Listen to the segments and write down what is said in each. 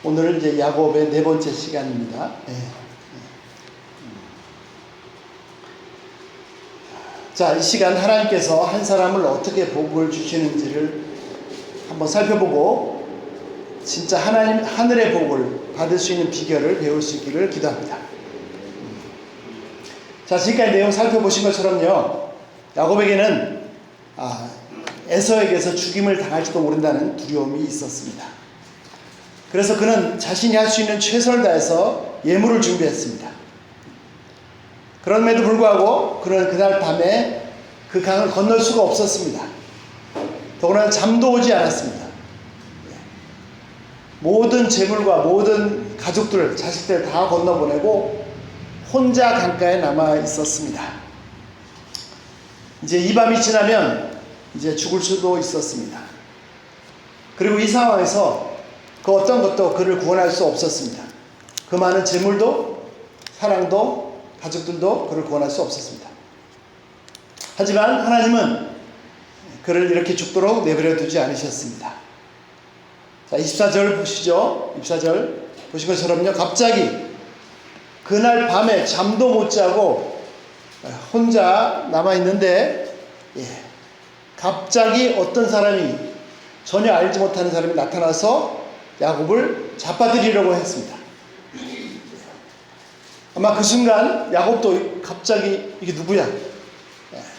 오늘은 이제 야곱의 네 번째 시간입니다. 네. 자, 이 시간 하나님께서 한 사람을 어떻게 복을 주시는지를 한번 살펴보고 진짜 하나님 하늘의 복을 받을 수 있는 비결을 배울 수 있기를 기도합니다. 자, 지금까지 내용 살펴보신 것처럼요, 야곱에게는 에서에게서 죽임을 당할지도 모른다는 두려움이 있었습니다. 그래서 그는 자신이 할 수 있는 최선을 다해서 예물을 준비했습니다. 그럼에도 불구하고 그는 그날 밤에 그 강을 건널 수가 없었습니다. 더구나 잠도 오지 않았습니다. 모든 재물과 모든 가족들, 자식들 다 건너보내고 혼자 강가에 남아 있었습니다. 이제 이 밤이 지나면 이제 죽을 수도 있었습니다. 그리고 이 상황에서 그 어떤 것도 그를 구원할 수 없었습니다. 그 많은 재물도 사랑도 가족들도 그를 구원할 수 없었습니다. 하지만 하나님은 그를 이렇게 죽도록 내버려 두지 않으셨습니다. 자, 24절 보시죠. 24절 보신 것처럼요, 갑자기 그날 밤에 잠도 못 자고 혼자 남아있는데 갑자기 어떤 사람이, 전혀 알지 못하는 사람이 나타나서 야곱을 잡아들이려고 했습니다. 아마 그 순간 야곱도 갑자기 이게 누구야?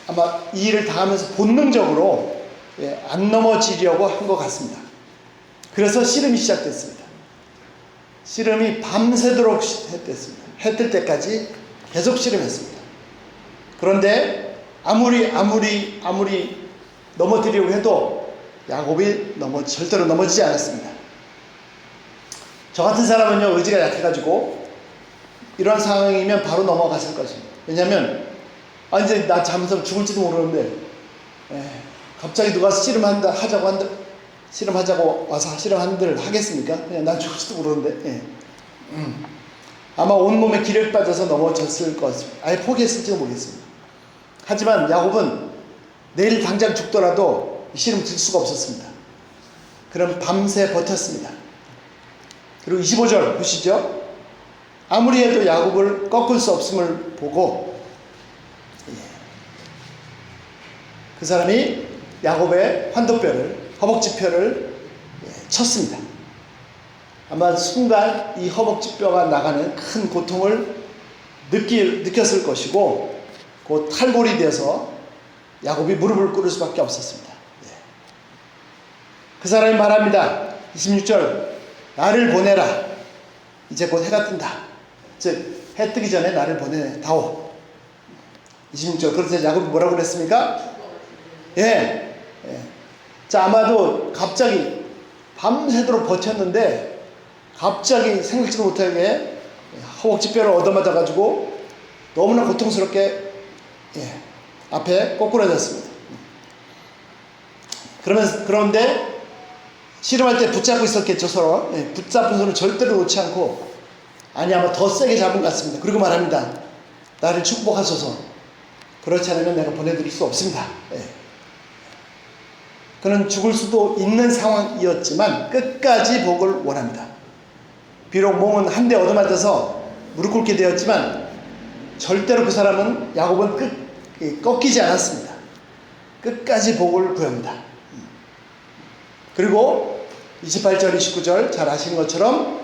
아마 이 일을 당하면서 본능적으로 안 넘어지려고 한 것 같습니다. 그래서 씨름이 시작됐습니다. 씨름이 밤새도록 했댔습니다. 해 뜰 때까지 계속 씨름했습니다. 그런데 아무리 넘어뜨리려고 해도 야곱이 절대로 넘어지지 않았습니다. 저 같은 사람은요, 의지가 약해가지고 이런 상황이면 바로 넘어갔을 것입니다. 왜냐하면 이제 나 잠에서 죽을지도 모르는데 갑자기 누가 씨름하자고 와서 씨름한들 하겠습니까? 그냥 난 죽을지도 모르는데 아마 온몸에 기력이 빠져서 넘어졌을 것입니다. 아예 포기했을지도 모르겠습니다. 하지만 야곱은 내일 당장 죽더라도 씨름 들 수가 없었습니다. 그럼 밤새 버텼습니다. 그리고 25절 보시죠. 아무리 해도 야곱을 꺾을 수 없음을 보고 그 사람이 야곱의 환도뼈를, 허벅지뼈를 쳤습니다. 아마 순간 이 허벅지뼈가 나가는 큰 고통을 느꼈을 것이고 그 탈골이 되어서 야곱이 무릎을 꿇을 수밖에 없었습니다. 그 사람이 말합니다. 26절, 나를 보내라. 이제 곧 해가 뜬다. 즉 해 뜨기 전에 나를 보내다오. 26절. 그래서 야곱이 뭐라고 그랬습니까? 자, 아마도 갑자기 밤새도록 버텼는데 갑자기 생각지도 못하게 허벅지뼈를 얻어맞아가지고 너무나 고통스럽게 앞에 꼬꾸라졌습니다. 그런데 씨름할 때 붙잡고 있었겠죠, 서로. 붙잡은 손을 절대로 놓지 않고, 아마 더 세게 잡은 것 같습니다. 그리고 말합니다. 나를 축복하소서. 그렇지 않으면 내가 보내드릴 수 없습니다. 그는 죽을 수도 있는 상황이었지만 끝까지 복을 원합니다. 비록 몸은 한 대 얻어맞아서 무릎 꿇게 되었지만 절대로 그 사람은, 야곱은 꺾이지 않았습니다. 끝까지 복을 구합니다. 그리고 28절, 29절 잘 아시는 것처럼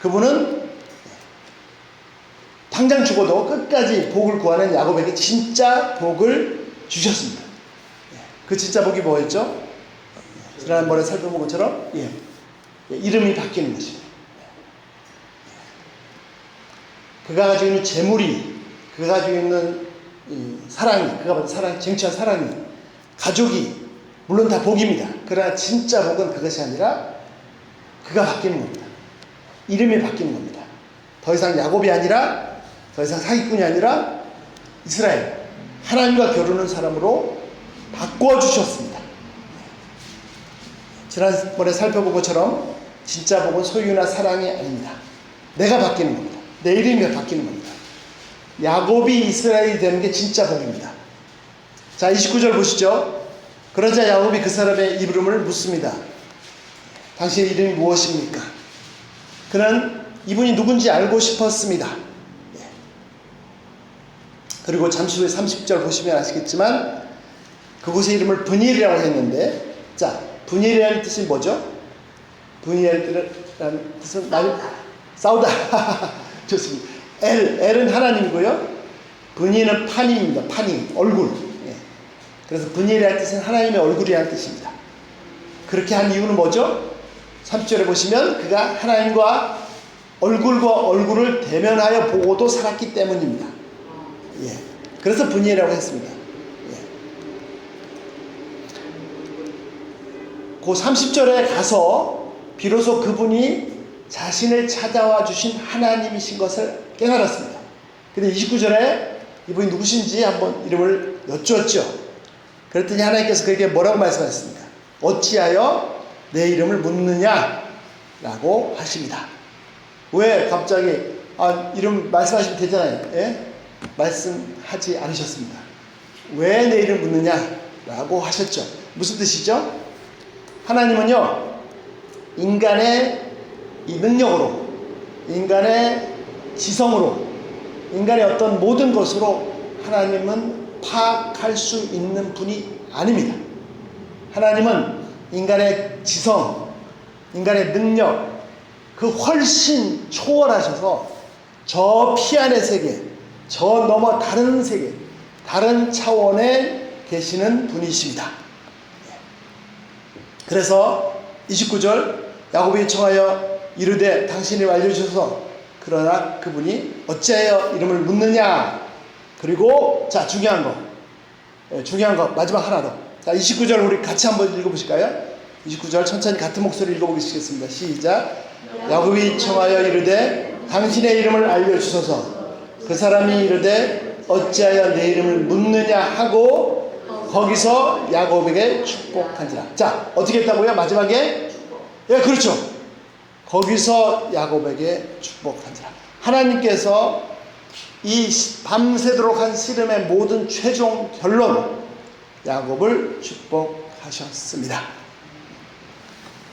그분은 당장 죽어도 끝까지 복을 구하는 야곱에게 진짜 복을 주셨습니다. 그 진짜 복이 뭐였죠? 지난번에 살펴본 것처럼 이름이 바뀌는 것입니다. 그가 가지고 있는 재물이, 그가 가지고 있는 사랑이, 그가 받은 사랑, 쟁취한 사랑이, 가족이 물론 다 복입니다. 그러나 진짜 복은 그것이 아니라 그가 바뀌는 겁니다. 이름이 바뀌는 겁니다. 더 이상 야곱이 아니라, 더 이상 사기꾼이 아니라 이스라엘, 하나님과 겨루는 사람으로 바꿔주셨습니다. 지난번에 살펴본 것처럼 진짜 복은 소유나 사랑이 아닙니다. 내가 바뀌는 겁니다. 내 이름이 바뀌는 겁니다. 야곱이 이스라엘이 되는 게 진짜 복입니다. 자, 29절 보시죠. 그러자 야곱이 그 사람의 이름을 묻습니다. 당신의 이름이 무엇입니까? 그는 이분이 누군지 알고 싶었습니다. 예. 그리고 잠시 후에 30절 보시면 아시겠지만 그곳의 이름을 브니엘이라고 했는데, 자, 브니엘이라는 뜻이 뭐죠? 브니엘이라는 뜻은 싸우다. 좋습니다. 엘은 하나님이고요. 브니엘은 파님입니다. 파님, 얼굴. 예. 그래서 브니엘이라는 뜻은 하나님의 얼굴이라는 뜻입니다. 그렇게 한 이유는 뭐죠? 30절에 보시면 그가 하나님과 얼굴과 얼굴을 대면하여 보고도 살았기 때문입니다. 예. 그래서 브니엘이라고 했습니다. 예. 그 30절에 가서 비로소 그분이 자신을 찾아와 주신 하나님이신 것을 깨달았습니다. 근데 29절에 이분이 누구신지 한번 이름을 여쭈었죠. 그랬더니 하나님께서 그에게 뭐라고 말씀하셨습니까? 어찌하여 내 이름을 묻느냐? 라고 하십니다. 왜 갑자기 이름 말씀하시면 되잖아요. 예? 말씀하지 않으셨습니다. 왜 내 이름 묻느냐? 라고 하셨죠. 무슨 뜻이죠? 하나님은요, 인간의 이 능력으로, 인간의 지성으로, 인간의 어떤 모든 것으로 하나님은 파악할 수 있는 분이 아닙니다. 하나님은 인간의 지성, 인간의 능력, 그 훨씬 초월하셔서 저 피안의 세계, 저 너머 다른 세계, 다른 차원에 계시는 분이십니다. 그래서 29절 야곱이 청하여 이르되 당신이 알려주셔서 그러나 그분이 어찌하여 이름을 묻느냐. 그리고 자, 중요한 거 마지막 하나 더. 자, 29절 우리 같이 한번 읽어보실까요? 29절 천천히 같은 목소리 읽어보시겠습니다. 시작. 야곱이 청하여 이르되 당신의 이름을 알려주소서. 그 사람이 이르되 어찌하여 내 이름을 묻느냐 하고 거기서 야곱에게 축복한지라. 자, 어떻게 했다고요? 마지막에? 예, 그렇죠. 거기서 야곱에게 축복한지라. 하나님께서 이 밤새도록 한 씨름의 모든 최종 결론, 야곱을 축복하셨습니다.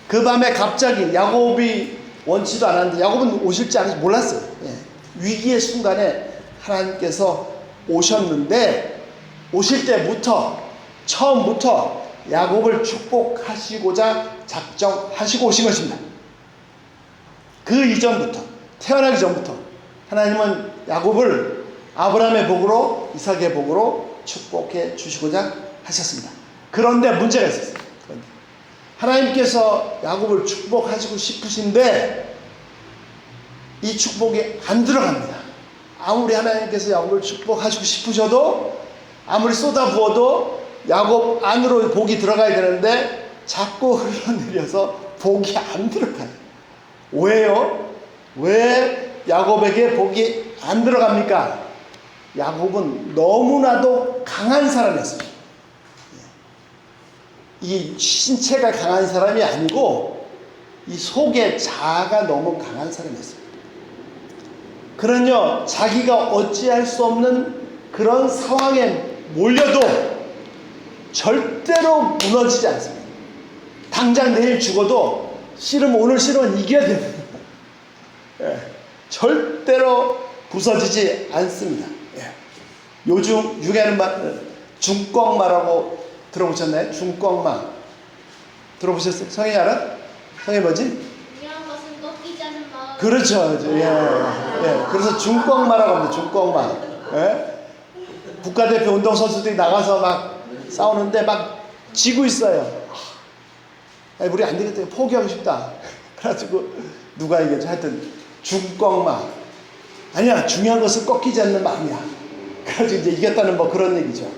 그 밤에 갑자기 야곱이 원치도 않았는데, 야곱은 오실지 안 오실지 몰랐어요. 예. 위기의 순간에 하나님께서 오셨는데, 오실 때부터 처음부터 야곱을 축복하시고자 작정하시고 오신 것입니다. 그 이전부터, 태어나기 전부터 하나님은 야곱을 아브라함의 복으로, 이삭의 복으로 축복해 주시고자 하셨습니다. 그런데 문제가 있었어요. 하나님께서 야곱을 축복하시고 싶으신데 이 축복이 안 들어갑니다. 아무리 하나님께서 야곱을 축복하시고 싶으셔도, 아무리 쏟아부어도 야곱 안으로 복이 들어가야 되는데 자꾸 흘러내려서 복이 안 들어가요. 왜요? 왜 야곱에게 복이 안 들어갑니까? 야곱은 너무나도 강한 사람이었습니다. 이 신체가 강한 사람이 아니고 이 속의 자아가 너무 강한 사람이었습니다. 그는요, 자기가 어찌할 수 없는 그런 상황에 몰려도 절대로 무너지지 않습니다. 당장 내일 죽어도 오늘 씨름은 이겨야 됩니다. 예, 절대로 부서지지 않습니다. 예. 요즘 유행하는 말, 중꺽마라고 들어보셨나요? 중꺽마 들어보셨어요? 성이 알아? 성이 뭐지? 중요한 것은 꺾이지 않는 마음. 그렇죠. 예, 예. 그래서 중꺽마라고 합니다. 중꺽마. 예? 국가대표 운동선수들이 나가서 막 싸우는데 막 지고 있어요. 우리 안 되겠다. 포기하고 싶다. 그래가지고 누가 이겼죠? 하여튼 중꺽마. 아니야, 중요한 것은 꺾이지 않는 마음이야. 그래가지고 이제 이겼다는 뭐 그런 얘기죠.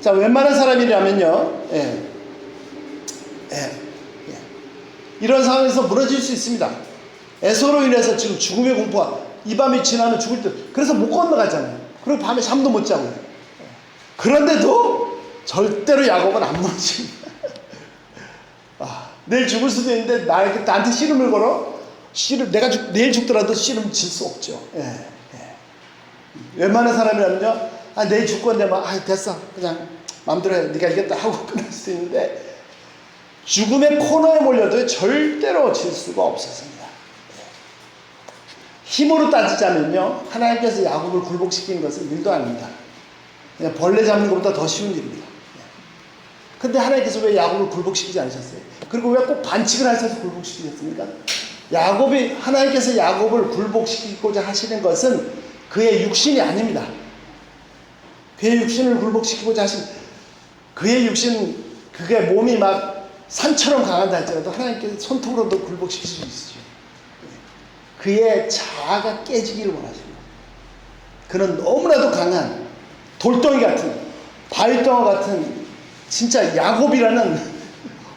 자, 웬만한 사람이라면요, 이런 상황에서 무너질 수 있습니다. 애서로 인해서 지금 죽음의 공포가, 이 밤이 지나면 죽을 듯. 그래서 못 건너가잖아요. 그리고 밤에 잠도 못 자고요. 그런데도 절대로 야곱은 안 무너집니다. 내일 죽을 수도 있는데 나한테 씨름을 걸어? 내가 내일 죽더라도 씨름 질 수 없죠. 웬만한 사람이라면요, 내일 죽을 건데 됐어, 그냥 마음대로 해, 네가 이겼다 하고 끝날 수 있는데 죽음의 코너에 몰려도 절대로 질 수가 없었습니다. 힘으로 따지자면요, 하나님께서 야곱을 굴복시키는 것은 일도 아닙니다. 그냥 벌레 잡는 것보다 더 쉬운 일입니다. 근데 하나님께서 왜 야곱을 굴복시키지 않으셨어요? 그리고 왜 꼭 반칙을 하셔서 굴복시키셨습니까? 하나님께서 야곱을 굴복시키고자 하시는 것은 그의 육신이 아닙니다. 그의 육신을 굴복시키고자 그의 육신, 그의 몸이 막 산처럼 강한다 할지라도 하나님께서 손톱으로도 굴복시킬 수 있으시죠. 그의 자아가 깨지기를 원하십니다. 그는 너무나도 강한 돌덩이 같은, 바위덩어 같은, 진짜 야곱이라는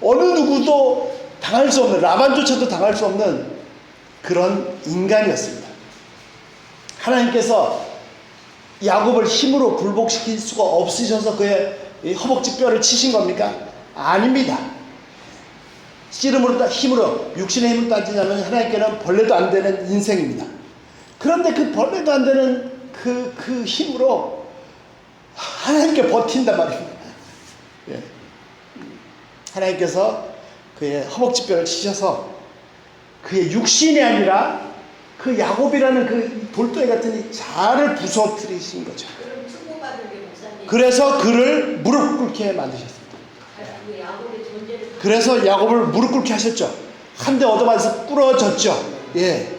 어느 누구도 당할 수 없는, 라반조차도 당할 수 없는 그런 인간이었습니다. 하나님께서 야곱을 힘으로 굴복시킬 수가 없으셔서 그의 허벅지 뼈를 치신 겁니까? 아닙니다. 힘으로, 육신의 힘으로 따지자면 하나님께는 벌레도 안 되는 인생입니다. 그런데 그 벌레도 안 되는 그 힘으로 하나님께 버틴단 말입니다. 예. 하나님께서 그의 허벅지 뼈를 치셔서 그의 육신이 아니라 그 야곱이라는 그 돌덩이 같은 이 자아를 부서뜨리신 거죠. 그럼 축복받은 게 목사님. 그래서 그를 무릎 꿇게 만드셨습니다. 그 야곱의 존재를. 그래서 야곱을 무릎 꿇게 하셨죠. 한 대 얻어맞아서 부러졌죠. 예.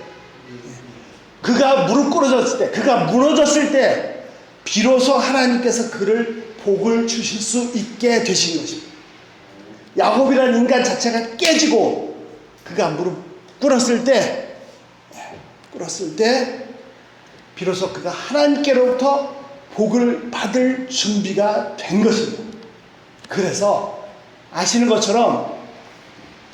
그가 무릎 꿇어졌을 때, 그가 무너졌을 때 비로소 하나님께서 그를 복을 주실 수 있게 되신 것입니다. 야곱이라는 인간 자체가 깨지고 그가 무릎 꿇었을 때 비로소 그가 하나님께로부터 복을 받을 준비가 된 것입니다. 그래서 아시는 것처럼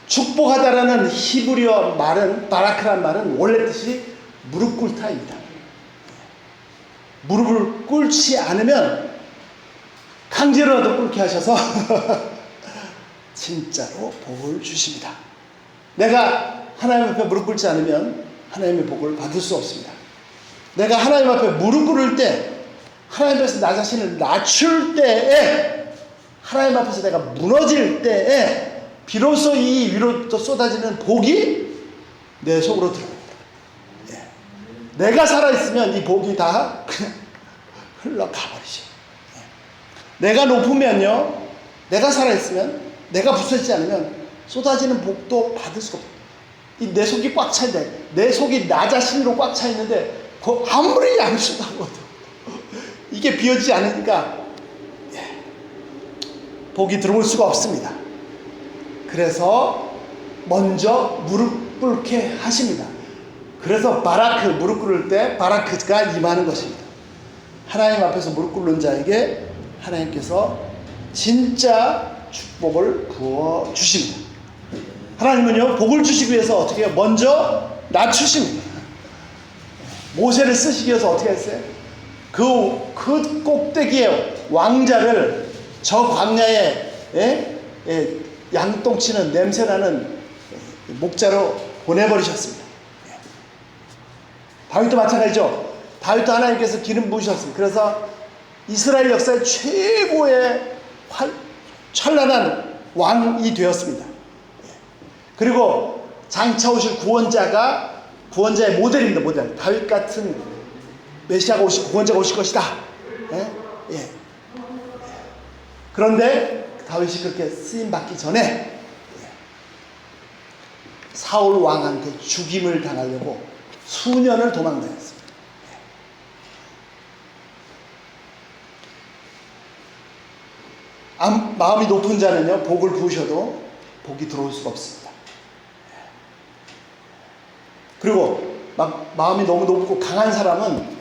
축복하다라는 히브리어 말은, 바라크란 말은 원래 뜻이 무릎 꿇다입니다. 무릎을 꿇지 않으면 강제로라도 꿇게 하셔서 진짜로 복을 주십니다. 내가 하나님 앞에 무릎 꿇지 않으면 하나님의 복을 받을 수 없습니다. 내가 하나님 앞에 무릎 꿇을 때, 하나님 앞에서 나 자신을 낮출 때에, 하나님 앞에서 내가 무너질 때에 비로소 이 위로부터 쏟아지는 복이 내 속으로 들어옵니다. 예. 내가 살아있으면 이 복이 다 그냥 흘러가버리죠. 예. 내가 높으면요, 내가 살아있으면, 내가 부서지지 않으면 쏟아지는 복도 받을 수가 없어요. 이 내 속이 꽉 차 있는데, 내 속이 나 자신으로 꽉 차 있는데 아무리 양심하고도 이게 비어지지 않으니까 복이 들어올 수가 없습니다. 그래서 먼저 무릎 꿇게 하십니다. 그래서 바라크, 무릎 꿇을 때 바라크가 임하는 것입니다. 하나님 앞에서 무릎 꿇는 자에게 하나님께서 진짜 축복을 부어 주십니다. 하나님은요, 복을 주시기 위해서 어떻게 해요? 먼저 낮추십니다. 모세를 쓰시기 위해서 어떻게 했어요? 그 꼭대기에 왕자를 저 광야에 양똥치는 냄새나는 목자로 보내버리셨습니다. 다윗도 마찬가지죠. 다윗도 하나님께서 기름 부으셨습니다. 그래서 이스라엘 역사의 최고의 찬란한 왕이 되었습니다. 그리고 장차 오실 구원자의 모델입니다. 모델. 다윗 같은 메시아가 구원자가 오실 것이다. 예. 그런데 다윗이 그렇게 쓰임 받기 전에 사울 왕한테 죽임을 당하려고 수년을 도망다녔습니다. 마음이 높은 자는요, 복을 부으셔도 복이 들어올 수가 없습니다. 그리고 마음이 너무 높고 강한 사람은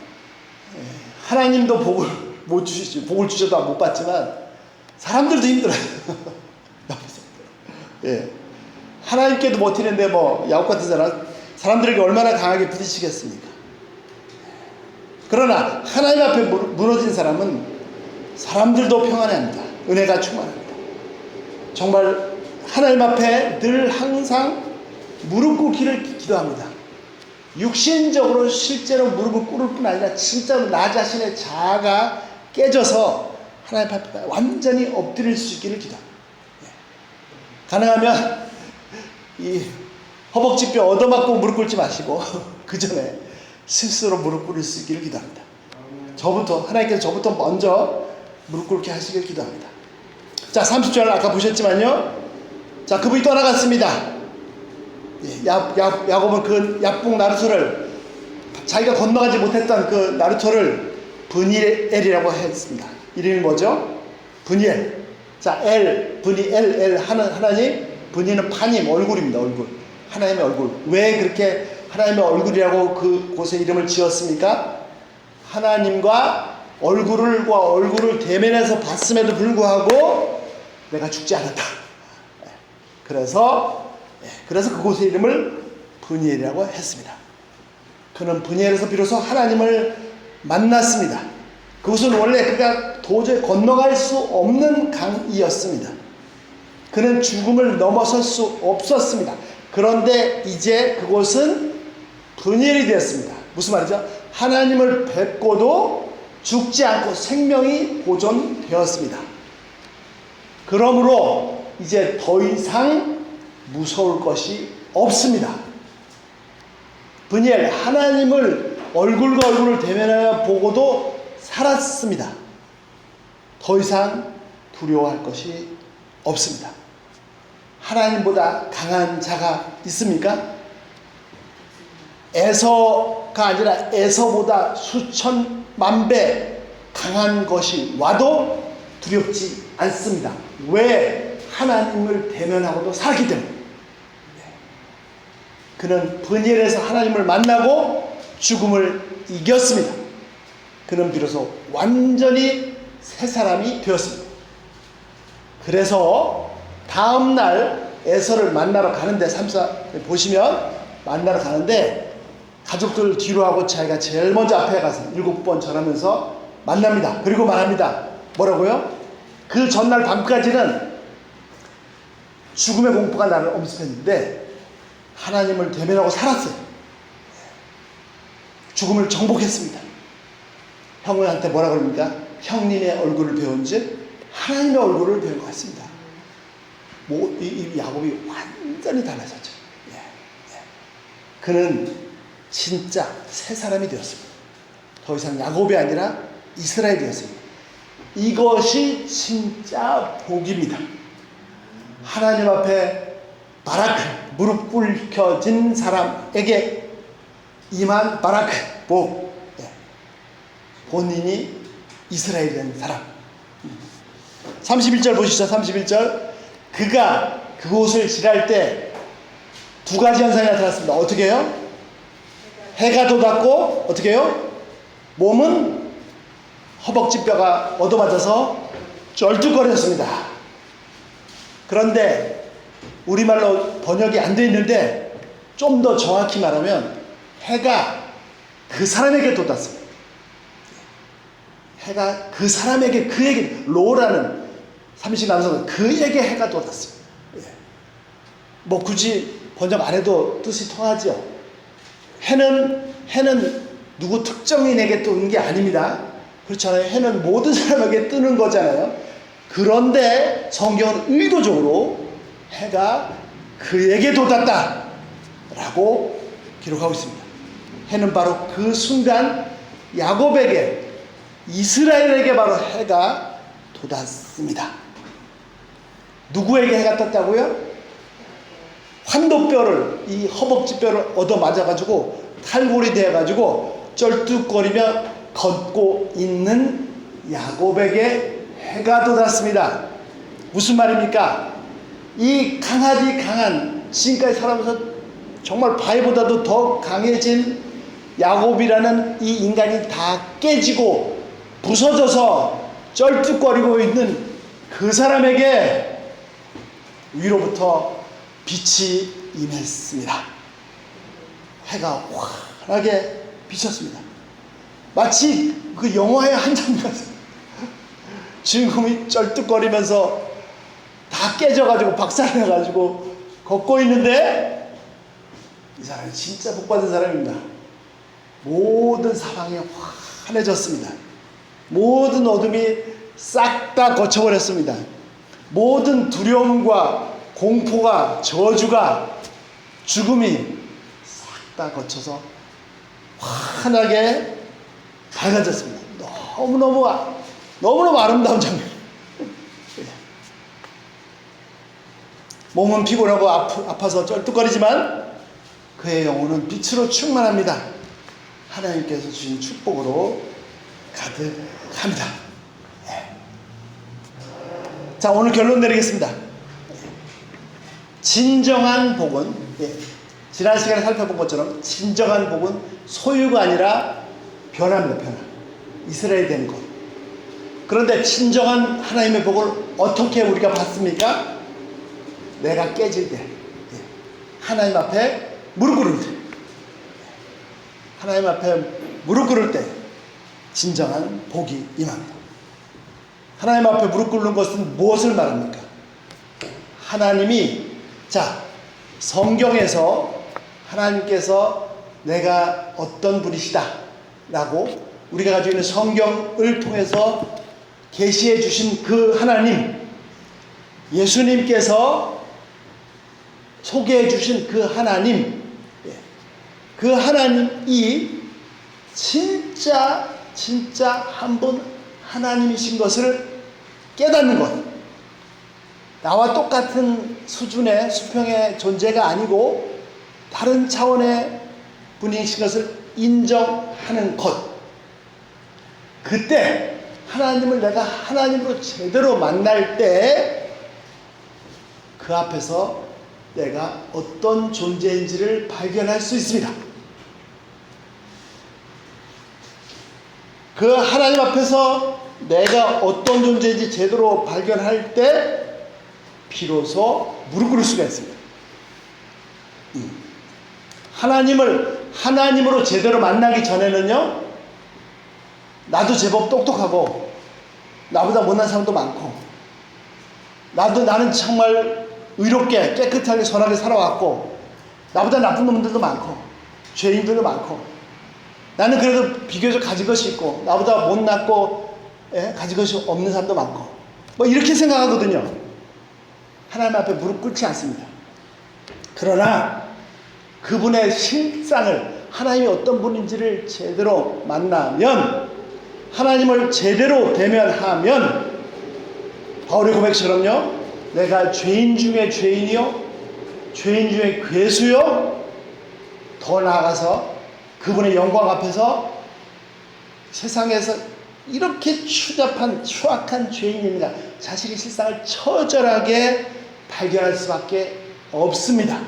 하나님도 복을 못 주시지, 복을 주셔도 못 받지만 사람들도 힘들어요. 예. 하나님께도 버티는데 야곱 같은 사람들에게 얼마나 강하게 부딪히겠습니까? 그러나 하나님 앞에 무너진 사람은 사람들도 평안해합니다. 은혜가 충만합니다. 정말 하나님 앞에 늘 항상 무릎 꿇기를 기도합니다. 육신적으로 실제로 무릎을 꿇을 뿐 아니라 진짜로 나 자신의 자아가 깨져서 하나님 앞에 완전히 엎드릴 수 있기를 기도합니다. 가능하면 이 허벅지뼈 얻어맞고 무릎 꿇지 마시고 그 전에 스스로 무릎 꿇을 수 있기를 기도합니다. 하나님께서 저부터 먼저 무릎 꿇게 하시길 기도합니다. 자, 30절 아까 보셨지만요. 자, 그분이 떠나갔습니다. 예, 야곱은 그 야복 나루토를, 자기가 건너가지 못했던 그 나루토를 브니엘이라고 했습니다. 이름이 뭐죠? 브니엘. 자, 브니엘, 하나님, 브니는 파님, 얼굴입니다. 얼굴. 하나님의 얼굴. 왜 그렇게 하나님의 얼굴이라고 그곳에 이름을 지었습니까? 하나님과 얼굴을 대면해서 봤음에도 불구하고 내가 죽지 않았다. 그래서 그곳의 이름을 브니엘이라고 했습니다. 그는 브니엘에서 비로소 하나님을 만났습니다. 그곳은 원래 그가 도저히 건너갈 수 없는 강이었습니다. 그는 죽음을 넘어설 수 없었습니다. 그런데 이제 그곳은 브니엘이 되었습니다. 무슨 말이죠? 하나님을 뵙고도 죽지 않고 생명이 보존되었습니다. 그러므로 이제 더 이상 무서울 것이 없습니다. 브니엘, 하나님을 얼굴과 얼굴을 대면하여 보고도 살았습니다. 더 이상 두려워할 것이 없습니다. 하나님보다 강한 자가 있습니까? 에서가 아니라 에서보다 수천만 배 강한 것이 와도 두렵지 않습니다. 왜? 하나님을 대면하고도 살기 때문에. 그는 브니엘에서 하나님을 만나고 죽음을 이겼습니다. 그는 비로소 완전히 새 사람이 되었습니다. 그래서 다음날 에서를 만나러 가는데, 보시면 만나러 가는데 가족들 뒤로 하고 자기가 제일 먼저 앞에 가서 7번 절하면서 만납니다. 그리고 말합니다. 뭐라고요? 그 전날 밤까지는 죽음의 공포가 나를 엄습했는데 하나님을 대면하고 살았어요. 죽음을 정복했습니다. 형님한테 뭐라 그럽니까? 형님의 얼굴을 배운즉 하나님의 얼굴을 배운 것 같습니다. 이 야곱이 완전히 달라졌죠. 그는 진짜 새 사람이 되었습니다. 더 이상 야곱이 아니라 이스라엘이 되었습니다. 이것이 진짜 복입니다. 하나님 앞에 바라크, 무릎 꿇혀진 사람에게 임한 바라크, 복. 본인이 이스라엘이 된 사람. 31절 보시죠. 31절. 그가 그곳을 지날 때 두 가지 현상이 나타났습니다. 어떻게 해요? 해가 돋았고 어떻게 해요? 몸은 허벅지 뼈가 얻어맞아서 쩔뚝거렸습니다. 그런데 우리말로 번역이 안 되어 있는데 좀 더 정확히 말하면 해가 그 사람에게 돋았습니다. 해가 그 사람에게, 그에게, 로라는 삼식 남성은 그에게 해가 돋았습니다. 뭐 굳이 번역 안 해도 뜻이 통하죠. 해는 누구 특정인에게 뜨는 게 아닙니다. 그렇잖아요. 해는 모든 사람에게 뜨는 거잖아요. 그런데 성경은 의도적으로 해가 그에게 돋았다 라고 기록하고 있습니다. 해는 바로 그 순간 야곱에게, 이스라엘에게 바로 해가 돋았습니다. 누구에게 해가 떴다고요? 환도뼈를, 이 허벅지뼈를 얻어 맞아가지고 탈골이 되어가지고 쩔뚝거리며 걷고 있는 야곱에게 해가 돋았습니다. 무슨 말입니까? 이 강한, 지금까지 살아면서 정말 바위보다도 더 강해진 야곱이라는 이 인간이 다 깨지고 부서져서 쩔뚝거리고 있는 그 사람에게 위로부터 빛이 임했습니다. 해가 환하게 비쳤습니다. 마치 그 영화의 한 장면, 주인공이 쩔뚝거리면서 다 깨져가지고 박살나가지고 걷고 있는데 이 사람이 진짜 복받은 사람입니다. 모든 사방이 환해졌습니다. 모든 어둠이 싹 다 거쳐버렸습니다. 모든 두려움과 공포가, 저주가, 죽음이 싹 다 거쳐서 환하게 밝아졌습니다. 너무너무 아름다운 장면. 몸은 피곤하고 아파서 쩔뚝거리지만 그의 영혼은 빛으로 충만합니다. 하나님께서 주신 축복으로 가득합니다. 자, 오늘 결론 내리겠습니다. 진정한 복은, 지난 시간에 살펴본 것처럼 진정한 복은 소유가 아니라 변화입니다. 변화. 이스라엘이 된 것. 그런데 진정한 하나님의 복을 어떻게 우리가 받습니까? 내가 깨질 때, 하나님 앞에 무릎 꿇을 때, 하나님 앞에 무릎 꿇을 때 진정한 복이 임합니다. 하나님 앞에 무릎 꿇는 것은 무엇을 말합니까? 하나님이, 성경에서 하나님께서 내가 어떤 분이시다 라고 우리가 가지고 있는 성경을 통해서 계시해 주신 그 하나님, 예수님께서 소개해 주신 그 하나님, 그 하나님이 진짜 한 분 하나님이신 것을 깨닫는 것, 나와 똑같은 수준의 수평의 존재가 아니고 다른 차원의 분이신 것을 인정하는 것, 그때 하나님을 내가 하나님으로 제대로 만날 때 그 앞에서 내가 어떤 존재인지를 발견할 수 있습니다. 그 하나님 앞에서 내가 어떤 존재인지 제대로 발견할 때 비로소 무릎 꿇을 수가 있습니다. 하나님을 하나님으로 제대로 만나기 전에는요, 나도 제법 똑똑하고 나보다 못난 사람도 많고 나는 정말 의롭게 깨끗하게 선하게 살아왔고 나보다 나쁜 놈들도 많고 죄인들도 많고 나는 그래도 비교적 가진 것이 있고 나보다 못났고 가진 것이 없는 사람도 많고 뭐 이렇게 생각하거든요. 하나님 앞에 무릎 꿇지 않습니다. 그러나 그분의 실상을, 하나님이 어떤 분인지를 제대로 만나면, 하나님을 제대로 대면하면 바울의 고백처럼요, 내가 죄인 중에 죄인이요 죄인 중에 괴수요, 더 나아가서 그분의 영광 앞에서 세상에서 이렇게 추악한 죄인입니다, 자신의 실상을 처절하게 발견할 수밖에 없습니다.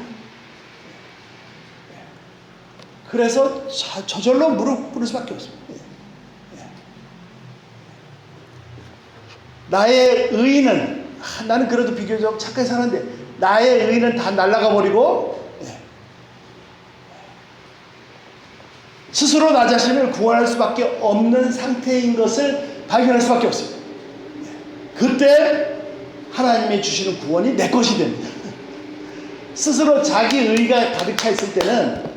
그래서 저절로 무릎 꿇을 수밖에 없습니다. 나의 의의는, 나는 그래도 비교적 착하게 사는데 나의 의의는 다 날아가 버리고 스스로 나 자신을 구원할 수밖에 없는 상태인 것을 발견할 수밖에 없습니다. 그때 하나님이 주시는 구원이 내 것이 됩니다. 스스로 자기 의의가 가득 차 있을 때는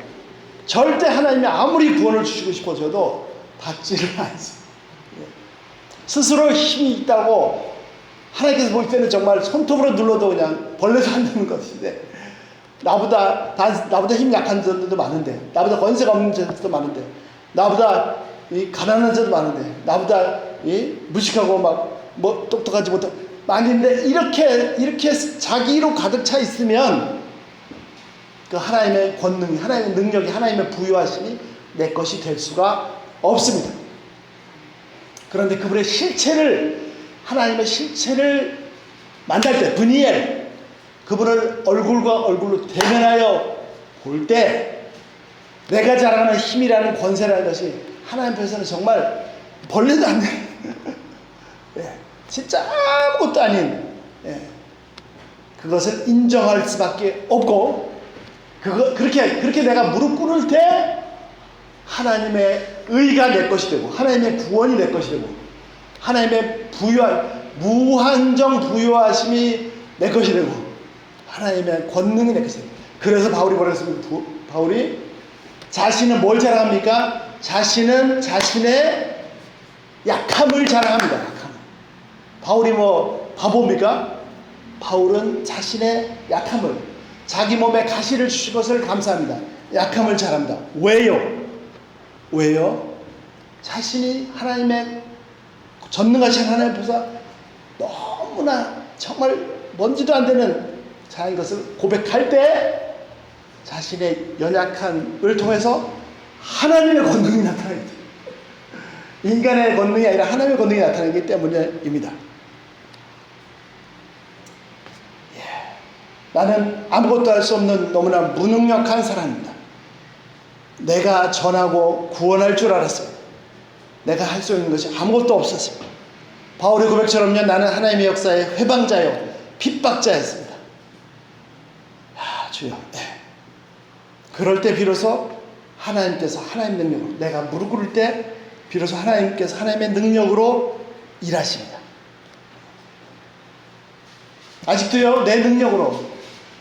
절대 하나님이 아무리 구원을 주시고 싶어져도 받지를 않습니다. 스스로 힘이 있다고 하나님께서 볼 때는 정말 손톱으로 눌러도 그냥 벌레도 안 되는 것인데, 나보다 힘 약한 자들도 많은데, 나보다 권세가 없는 자들도 많은데, 나보다 가난한 자도 많은데, 나보다 무식하고 뭐 똑똑하지 못한 많은데, 이렇게 자기로 가득 차 있으면 그 하나님의 권능이, 하나님의 능력이, 하나님의 부유하심이 내 것이 될 수가 없습니다. 그런데 그분의 실체를, 하나님의 실체를 만날 때, 브니엘, 그분을 얼굴과 얼굴로 대면하여 볼 때 내가 자랑하는 힘이라는 권세라는 것이 하나님 앞에서는 정말 벌레도 안 되는 진짜 아무것도 아닌 그것을 인정할 수밖에 없고, 그렇게 내가 무릎 꿇을 때 하나님의 의가 내 것이 되고, 하나님의 구원이 내 것이 되고, 하나님의 무한정 부유하심이 내 것이 되고, 하나님의 권능이 내 것이 됩니다. 그래서 바울이 뭐라 했습니까? 바울이 자신은 뭘 자랑합니까? 자신은 자신의 약함을 자랑합니다. 약함. 바울이 뭐 바보입니까? 바울은 자신의 약함을, 자기 몸에 가시를 주신 것을 감사합니다. 약함을 자랑합니다. 왜요? 왜요? 자신이 하나님의 전능하신 하나님 보사 너무나 정말 먼지도 안 되는 자인 것을 고백할 때 자신의 연약함을 통해서 하나님의 권능이 나타나기 때문에, 인간의 권능이 아니라 하나님의 권능이 나타나기 때문입니다. 나는 아무것도 할 수 없는 너무나 무능력한 사람입니다. 내가 전하고 구원할 줄 알았습니다. 내가 할 수 있는 것이 아무것도 없었습니다. 바울의 고백처럼요, 나는 하나님의 역사의 회방자요 핍박자였습니다. 주여, 그럴 때 비로소 하나님께서 하나님 능력으로, 내가 무릎 꿇을 때 비로소 하나님께서 하나님의 능력으로 일하십니다. 아직도요, 내 능력으로,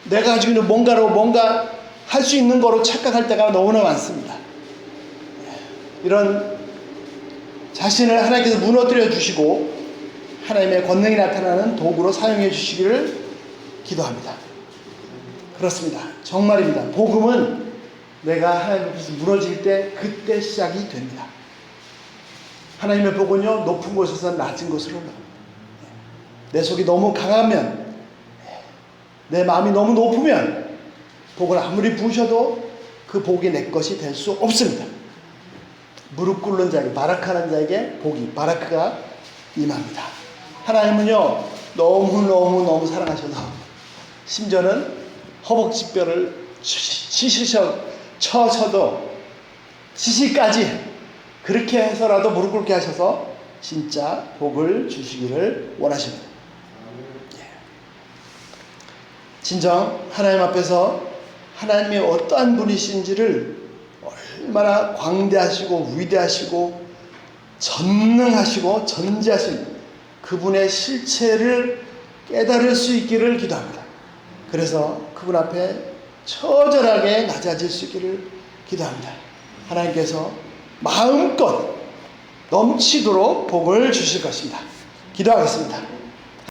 내가 가지고 있는 뭔가 할 수 있는 거로 착각할 때가 너무나 많습니다. 이런 자신을 하나님께서 무너뜨려 주시고 하나님의 권능이 나타나는 도구로 사용해 주시기를 기도합니다. 그렇습니다. 정말입니다. 복음은 내가 하나님 앞에서 무너질 때 그때 시작이 됩니다. 하나님의 복은요, 높은 곳에서 낮은 곳으로 올라갑니다. 내 속이 너무 강하면, 내 마음이 너무 높으면 복을 아무리 부으셔도 그 복이 내 것이 될 수 없습니다. 무릎 꿇는 자에게, 바라크하는 자에게 복이, 바라크가 임합니다. 하나님은요, 너무 사랑하셔서 심지어는 허벅지뼈를 쳐서도 치시까지 그렇게 해서라도 무릎 꿇게 하셔서 진짜 복을 주시기를 원하십니다. 진정 하나님 앞에서 하나님이 어떠한 분이신지를 얼마나 광대하시고 위대하시고 전능하시고 전지하신 그분의 실체를 깨달을 수 있기를 기도합니다. 그래서 그분 앞에 처절하게 낮아질 수 있기를 기도합니다. 하나님께서 마음껏 넘치도록 복을 주실 것입니다. 기도하겠습니다.